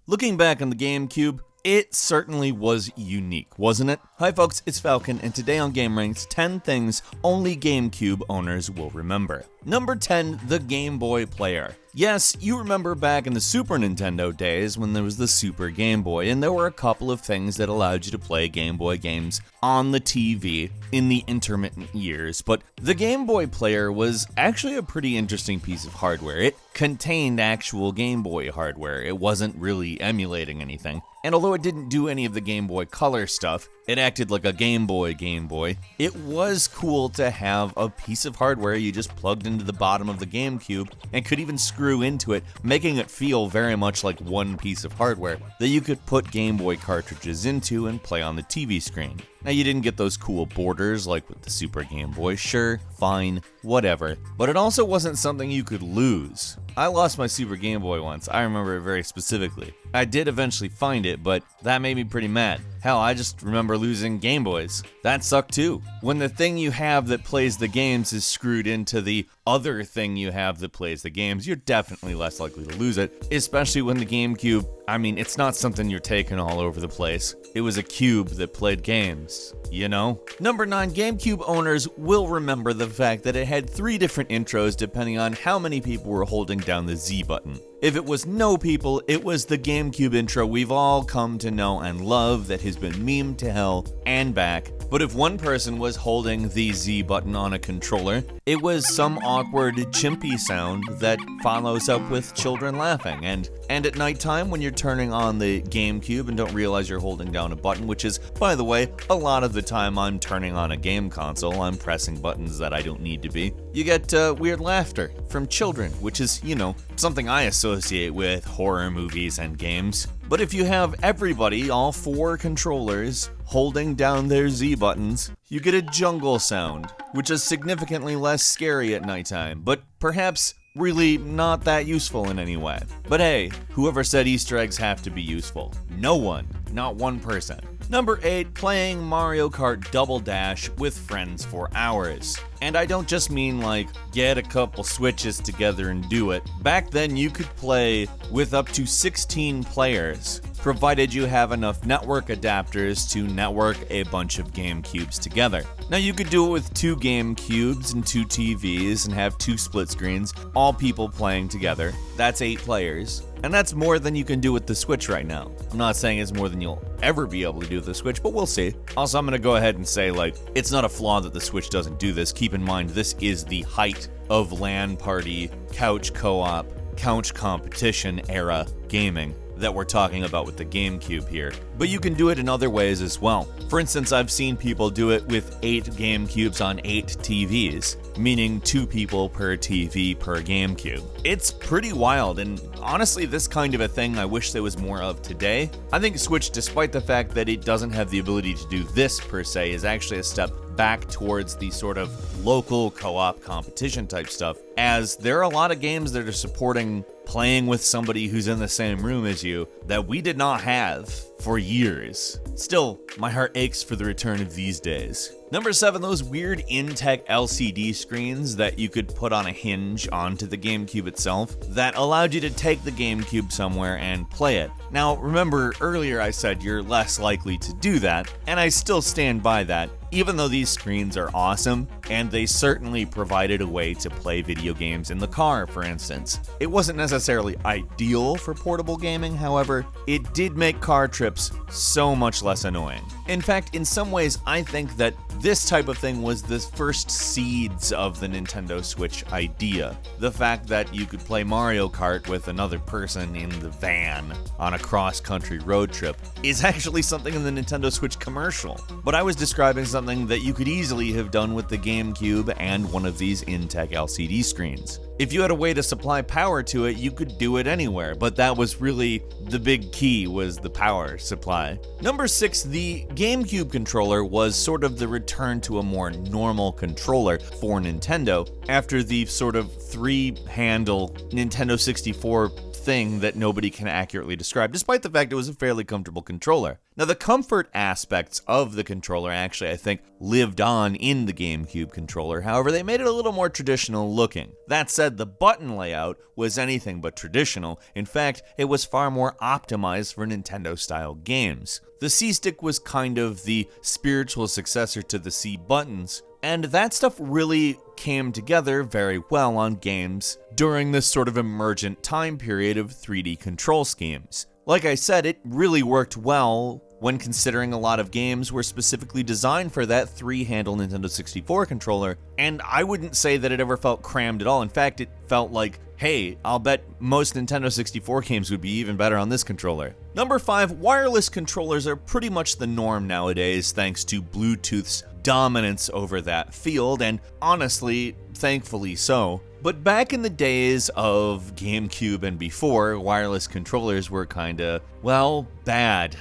Looking back on the GameCube, it certainly was unique, wasn't it? Hi folks, it's Falcon, and today on GameRanx, 10 things only GameCube owners will remember. Number 10, the Game Boy Player. Yes, you remember back in the Super Nintendo days when there was the Super Game Boy, and there were a couple of things that allowed you to play Game Boy games on the TV in the intermittent years, but the Game Boy Player was actually a pretty interesting piece of hardware. It contained actual Game Boy hardware. It wasn't really emulating anything. And although it didn't do any of the Game Boy Color stuff, it acted like a Game Boy. It was cool to have a piece of hardware you just plugged into the bottom of the GameCube and could even screw into it, making it feel very much like one piece of hardware that you could put Game Boy cartridges into and play on the TV screen. Now, you didn't get those cool borders like with the Super Game Boy, sure, fine, whatever, but it also wasn't something you could lose. I lost my Super Game Boy once, I remember it very specifically. I did eventually find it, but that made me pretty mad. Hell, I just remember losing Game Boys. That sucked too. When the thing you have that plays the games is screwed into the other thing you have that plays the games, you're definitely less likely to lose it, especially when the GameCube, it's not something you're taking all over the place. It was a cube that played games, you know? Number 9, GameCube owners will remember the fact that it had 3 different intros depending on how many people were holding down the Z button. If it was no people, it was the GameCube intro we've all come to know and love that has been memed to hell and back. But if one person was holding the Z button on a controller, it was some awkward chimpy sound that follows up with children laughing. And at nighttime when you're turning on the GameCube and don't realize you're holding down a button, which is, by the way, a lot of the time I'm turning on a game console, I'm pressing buttons that I don't need to be, you get weird laughter from children, which is, something I associate with horror movies and games. But if you have everybody, all 4 controllers, holding down their Z buttons, you get a jungle sound, which is significantly less scary at nighttime, but perhaps really not that useful in any way. But hey, whoever said Easter eggs have to be useful? No one, not one person. Number 8, playing Mario Kart Double Dash with friends for hours. And I don't just mean like, get a couple switches together and do it. Back then you could play with up to 16 players, provided you have enough network adapters to network a bunch of GameCubes together. Now you could do it with 2 GameCubes and 2 TVs and have 2 split screens, all people playing together. That's 8 players. And that's more than you can do with the Switch right now. I'm not saying it's more than you'll ever be able to do with the Switch, but we'll see. Also, I'm gonna go ahead and say, it's not a flaw that the Switch doesn't do this. Keep in mind, this is the height of LAN party, couch co-op, couch competition era gaming that we're talking about with the GameCube here. But you can do it in other ways as well. For instance, I've seen people do it with 8 GameCubes on 8 TVs, meaning 2 people per TV per GameCube. It's pretty wild, and honestly, this kind of a thing I wish there was more of today. I think Switch, despite the fact that it doesn't have the ability to do this per se, is actually a step back towards the sort of local co-op competition type stuff, as there are a lot of games that are supporting playing with somebody who's in the same room as you that we did not have for years. Still, my heart aches for the return of these days. Number 7, those weird InTech LCD screens that you could put on a hinge onto the GameCube itself that allowed you to take the GameCube somewhere and play it. Now, remember earlier I said you're less likely to do that, and I still stand by that. Even though these screens are awesome, and they certainly provided a way to play video games in the car, for instance. It wasn't necessarily ideal for portable gaming, however, it did make car trips so much less annoying. In fact, in some ways, I think that this type of thing was the first seeds of the Nintendo Switch idea. The fact that you could play Mario Kart with another person in the van on a cross-country road trip is actually something in the Nintendo Switch commercial. But I was describing something that you could easily have done with the GameCube and one of these InTech LCD screens. If you had a way to supply power to it, you could do it anywhere, but that was really the big key, was the power supply. Number 6, the GameCube controller was sort of the return to a more normal controller for Nintendo after the sort of 3-handle Nintendo 64 thing that nobody can accurately describe, despite the fact it was a fairly comfortable controller. Now, the comfort aspects of the controller actually, I think, lived on in the GameCube controller. However, they made it a little more traditional looking. That said, the button layout was anything but traditional. In fact, it was far more optimized for Nintendo-style games. The C-Stick was kind of the spiritual successor to the C buttons, and that stuff really came together very well on games during this sort of emergent time period of 3D control schemes. Like I said, it really worked well when considering a lot of games were specifically designed for that three-handle Nintendo 64 controller, and I wouldn't say that it ever felt crammed at all. In fact, it felt like, hey, I'll bet most Nintendo 64 games would be even better on this controller. Number 5, wireless controllers are pretty much the norm nowadays thanks to Bluetooth's dominance over that field, and honestly, thankfully so. But back in the days of GameCube and before, wireless controllers were kinda, well, bad.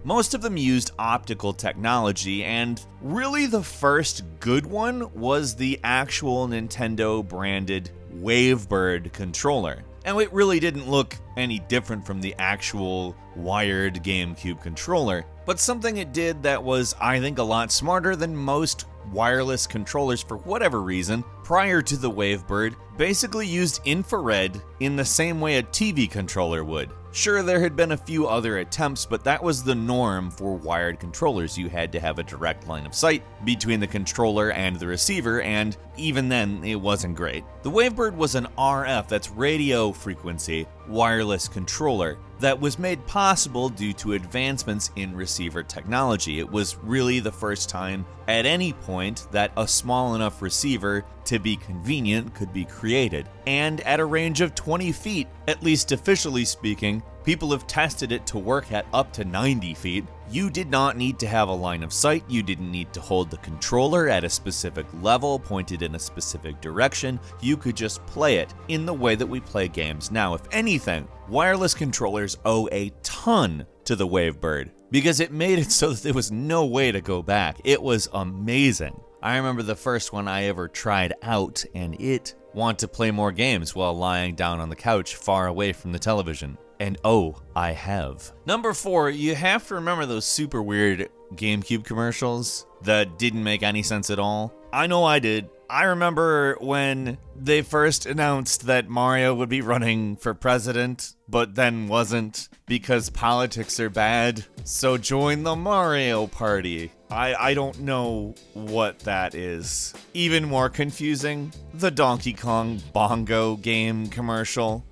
Most of them used optical technology, and really the first good one was the actual Nintendo-branded Wavebird controller. And it really didn't look any different from the actual wired GameCube controller, but something it did that was, I think, a lot smarter than most wireless controllers for whatever reason, prior to the Wavebird, basically used infrared in the same way a TV controller would. Sure, there had been a few other attempts, but that was the norm for wired controllers. You had to have a direct line of sight between the controller and the receiver, and even then, it wasn't great. The Wavebird was an RF, that's radio frequency, wireless controller that was made possible due to advancements in receiver technology. It was really the first time at any point that a small enough receiver to be convenient could be created. And at a range of 20 feet, at least officially speaking, people have tested it to work at up to 90 feet. You did not need to have a line of sight, you didn't need to hold the controller at a specific level, pointed in a specific direction. You could just play it in the way that we play games now. If anything, wireless controllers owe a ton to the Wavebird, because it made it so that there was no way to go back. It was amazing. I remember the first one I ever tried out, and it wanted to play more games while lying down on the couch far away from the television. And oh, I have. Number 4, you have to remember those super weird GameCube commercials that didn't make any sense at all. I know I did. I remember when they first announced that Mario would be running for president, but then wasn't, because politics are bad, so join the Mario Party. I don't know what that is. Even more confusing, the Donkey Kong bongo game commercial.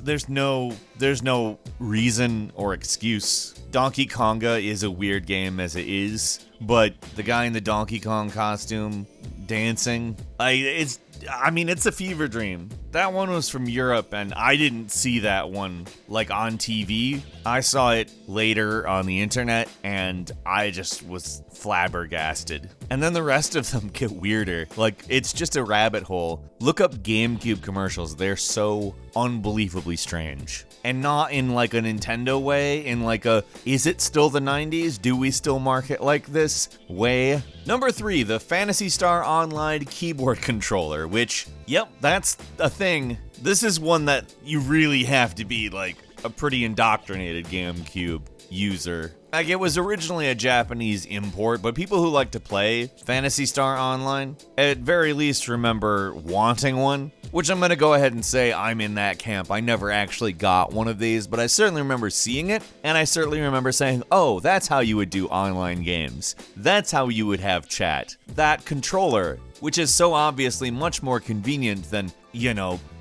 There's no reason or excuse. Donkey Konga is a weird game as it is, but the guy in the Donkey Kong costume dancing, it's a fever dream. That one was from Europe, and I didn't see that one on TV. I saw it later on the internet, and I just was flabbergasted. And then the rest of them get weirder. It's just a rabbit hole. Look up GameCube commercials. They're so unbelievably strange. And not in a Nintendo way, in is it still the 90s? Do we still market like this way? Number 3, the Phantasy Star Online keyboard controller, which, yep, that's a thing. This is one that you really have to be a pretty indoctrinated GameCube user. It was originally a Japanese import, but people who like to play Phantasy Star Online, at very least remember wanting one, which I'm going to go ahead and say I'm in that camp. I never actually got one of these, but I certainly remember seeing it, and I certainly remember saying, oh, that's how you would do online games. That's how you would have chat. That controller, which is so obviously much more convenient than,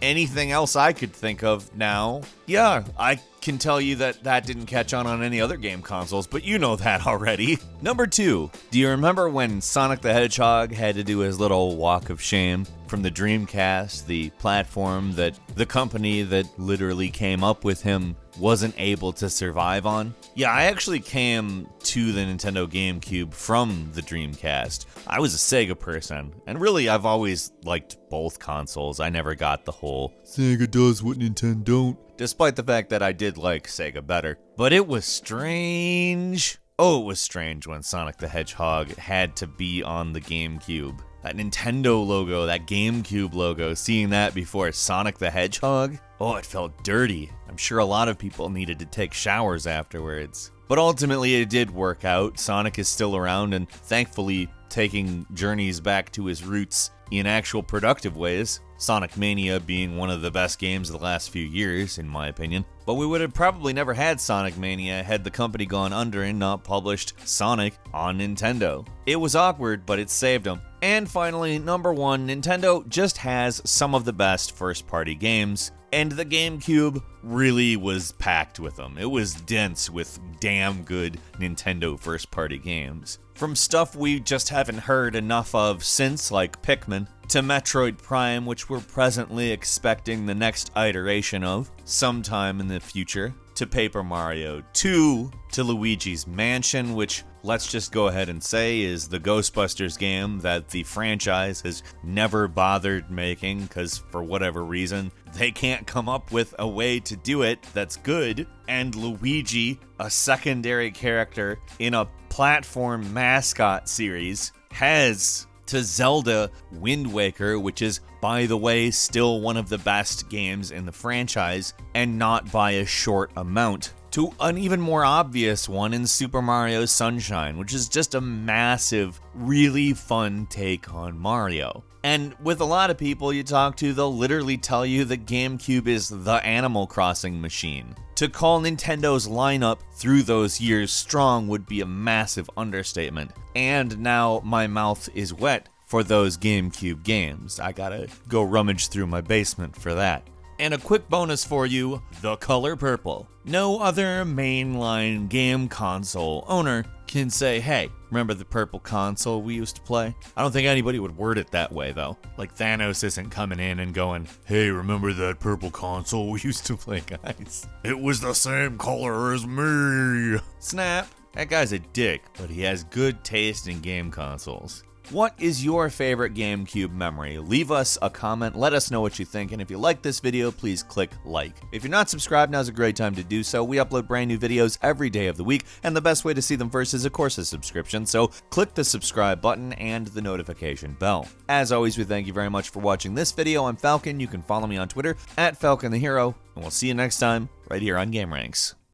anything else I could think of now. Yeah, I can tell you that didn't catch on any other game consoles, but you know that already. Number 2, do you remember when Sonic the Hedgehog had to do his little walk of shame from the Dreamcast, the platform that the company that literally came up with him wasn't able to survive on? Yeah, I actually came to the Nintendo GameCube from the Dreamcast. I was a Sega person, and really I've always liked both consoles. I never got the whole Sega does what Nintendo don't, despite the fact that I did like Sega better. But it was strange. Oh, it was strange when Sonic the Hedgehog had to be on the GameCube. that Nintendo logo, that GameCube logo, seeing that before Sonic the Hedgehog, oh, it felt dirty. I'm sure a lot of people needed to take showers afterwards. But ultimately it did work out. Sonic is still around and thankfully taking journeys back to his roots in actual productive ways. Sonic Mania being one of the best games of the last few years, in my opinion. But we would have probably never had Sonic Mania had the company gone under and not published Sonic on Nintendo. It was awkward, but it saved them. And finally, number 1, Nintendo just has some of the best first-party games, and the GameCube really was packed with them. It was dense with damn good Nintendo first-party games. From stuff we just haven't heard enough of since, like Pikmin, to Metroid Prime, which we're presently expecting the next iteration of sometime in the future, to Paper Mario 2, to Luigi's Mansion, which, let's just go ahead and say, is the Ghostbusters game that the franchise has never bothered making because, for whatever reason, they can't come up with a way to do it that's good. And Luigi, a secondary character in a platform mascot series, has to Zelda Wind Waker, which is, by the way, still one of the best games in the franchise, and not by a short amount, to an even more obvious one in Super Mario Sunshine, which is just a massive, really fun take on Mario. And with a lot of people you talk to, they'll literally tell you the GameCube is the Animal Crossing machine. To call Nintendo's lineup through those years strong would be a massive understatement. And now my mouth is wet for those GameCube games. I gotta go rummage through my basement for that. And a quick bonus for you, the color purple. No other mainline game console owner can say, hey, remember the purple console we used to play? I don't think anybody would word it that way, though. Like Thanos isn't coming in and going, hey, remember that purple console we used to play, guys? It was the same color as me. Snap. That guy's a dick, but he has good taste in game consoles. What is your favorite GameCube memory? Leave us a comment, let us know what you think, and if you like this video, please click like. If you're not subscribed, now's a great time to do so. We upload brand new videos every day of the week, and the best way to see them first is, of course, a subscription, so click the subscribe button and the notification bell. As always, we thank you very much for watching this video. I'm Falcon. You can follow me on Twitter @FalconTheHero, and we'll see you next time right here on GameRanx.